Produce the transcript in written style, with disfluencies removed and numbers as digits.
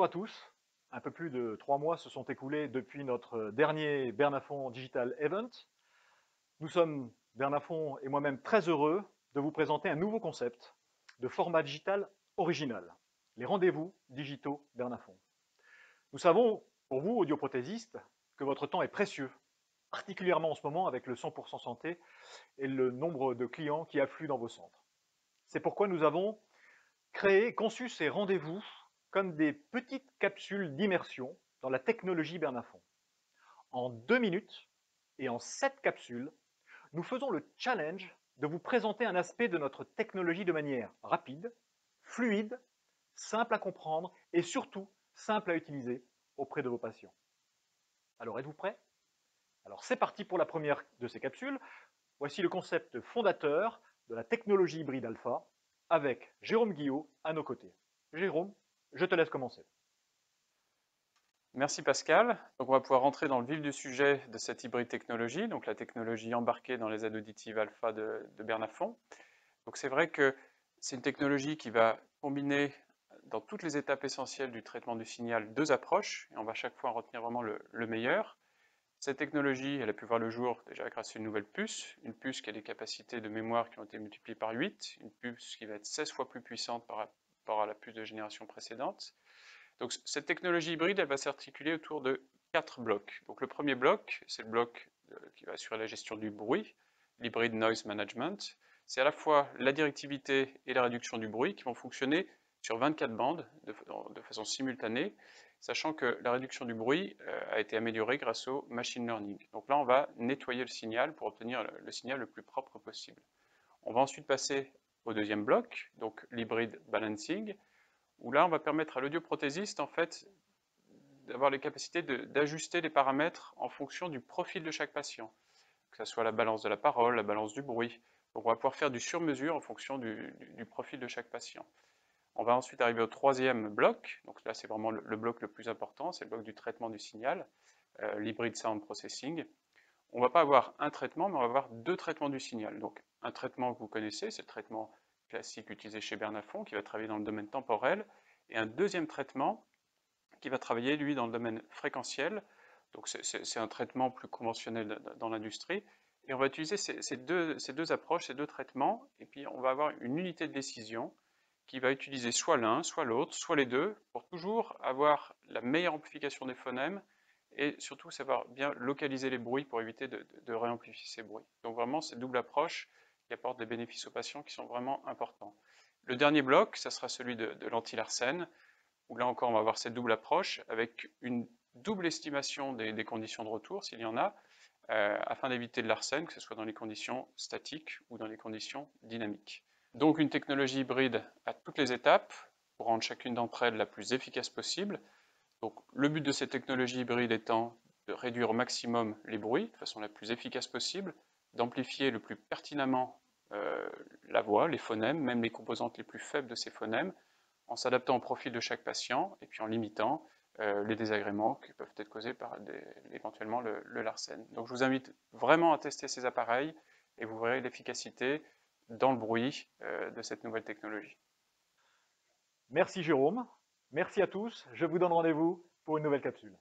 à tous. Un peu plus de 3 mois se sont écoulés depuis notre dernier Bernafon Digital Event. Nous sommes, Bernafon et moi-même, très heureux de vous présenter un nouveau concept de format digital original, les rendez-vous digitaux Bernafon. Nous savons, pour vous, audioprothésistes, que votre temps est précieux, particulièrement en ce moment avec le 100% santé et le nombre de clients qui affluent dans vos centres. C'est pourquoi nous avons conçu ces rendez-vous comme des petites capsules d'immersion dans la technologie Bernafon. En 2 minutes et en 7 capsules, nous faisons le challenge de vous présenter un aspect de notre technologie de manière rapide, fluide, simple à comprendre et surtout simple à utiliser auprès de vos patients. Alors êtes-vous prêts? Alors c'est parti pour la première de ces capsules. Voici le concept fondateur de la technologie hybride alpha avec Jérôme Guillot à nos côtés. Jérôme, je te laisse commencer. Merci Pascal. Donc on va pouvoir rentrer dans le vif du sujet de cette hybride technologie, donc la technologie embarquée dans les aides auditives alpha de Bernafon. Donc c'est vrai que c'est une technologie qui va combiner dans toutes les étapes essentielles du traitement du signal 2 approches, et on va chaque fois en retenir vraiment le meilleur. Cette technologie, elle a pu voir le jour déjà grâce à une nouvelle puce, une puce qui a des capacités de mémoire qui ont été multipliées par 8, une puce qui va être 16 fois plus puissante par rapport à la puce de génération précédente. Donc cette technologie hybride, elle va s'articuler autour de 4 blocs. Donc le premier bloc, c'est le bloc qui va assurer la gestion du bruit, l'hybrid noise management. C'est à la fois la directivité et la réduction du bruit qui vont fonctionner sur 24 bandes de façon simultanée, sachant que la réduction du bruit a été améliorée grâce au machine learning. Donc là, on va nettoyer le signal pour obtenir le signal le plus propre possible. On va ensuite passer au deuxième bloc, donc l'hybrid balancing, où là, on va permettre à l'audioprothésiste, en fait, d'avoir les capacités d'ajuster les paramètres en fonction du profil de chaque patient, que ce soit la balance de la parole, la balance du bruit. Donc on va pouvoir faire du sur-mesure en fonction du profil de chaque patient. On va ensuite arriver au troisième bloc, donc là c'est vraiment le bloc le plus important, c'est le bloc du traitement du signal, l'hybrid sound processing. On ne va pas avoir un traitement, mais on va avoir 2 traitements du signal. Donc un traitement que vous connaissez, c'est le traitement classique utilisé chez Bernafon, qui va travailler dans le domaine temporel, et un deuxième traitement qui va travailler, lui, dans le domaine fréquentiel. Donc c'est un traitement plus conventionnel dans l'industrie. Et on va utiliser ces deux approches, ces 2 traitements, et puis on va avoir une unité de décision qui va utiliser soit l'un, soit l'autre, soit les deux, pour toujours avoir la meilleure amplification des phonèmes, et surtout savoir bien localiser les bruits pour éviter de réamplifier ces bruits. Donc vraiment, cette double approche qui apporte des bénéfices aux patients qui sont vraiment importants. Le dernier bloc, ça sera celui de l'anti-Larsen, où là encore on va avoir cette double approche avec une double estimation des conditions de retour, s'il y en a, afin d'éviter de l'arsène, que ce soit dans les conditions statiques ou dans les conditions dynamiques. Donc une technologie hybride à toutes les étapes, pour rendre chacune d'entre elles la plus efficace possible. Donc le but de cette technologie hybride étant de réduire au maximum les bruits de façon la plus efficace possible, d'amplifier le plus pertinemment la voix, les phonèmes, même les composantes les plus faibles de ces phonèmes, en s'adaptant au profil de chaque patient et puis en limitant les désagréments qui peuvent être causés par éventuellement le Larsen. Donc je vous invite vraiment à tester ces appareils et vous verrez l'efficacité dans le bruit de cette nouvelle technologie. Merci Jérôme, merci à tous. Je vous donne rendez-vous pour une nouvelle capsule.